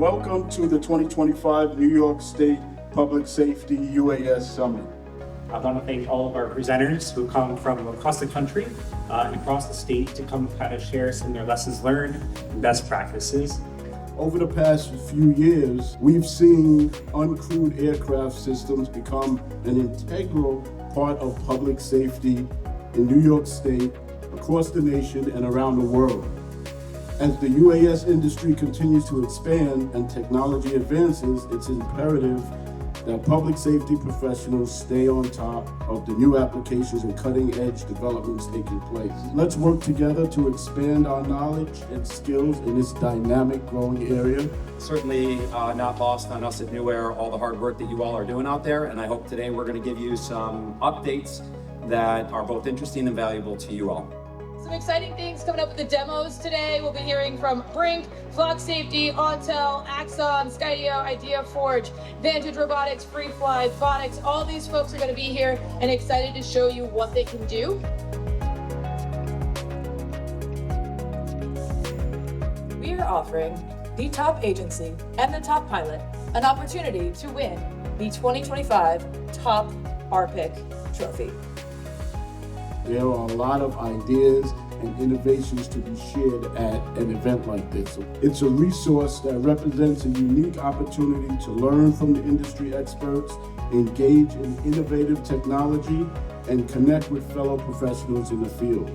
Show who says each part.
Speaker 1: Welcome to the 2025 New York State Public Safety UAS Summit.
Speaker 2: I want to thank all of our presenters who come from across the country and across the state to come kind of share some of their lessons learned and best practices.
Speaker 1: Over the past few years, we've seen uncrewed aircraft systems become an integral part of public safety in New York State, across the nation, and around the world. As the UAS industry continues to expand and technology advances, it's imperative that public safety professionals stay on top of the new applications and cutting-edge developments taking place. Let's work together to expand our knowledge and skills in this dynamic, growing area.
Speaker 3: Certainly not lost on us at NUAIR, all the hard work that you all are doing out there, and I hope today we're going to give you some updates that are both interesting and valuable to you all.
Speaker 4: Some exciting things coming up with the demos today. We'll be hearing from Brink, Flock Safety, Autel, Axon, Skydio, IdeaForge, Vantage Robotics, FreeFly, Phonics. All these folks are going to be here and excited to show you what they can do. We are offering the top agency and the top pilot an opportunity to win the 2025 Top RPIC Trophy.
Speaker 1: There are a lot of ideas and innovations to be shared at an event like this. It's a resource that represents a unique opportunity to learn from the industry experts, engage in innovative technology, and connect with fellow professionals in the field.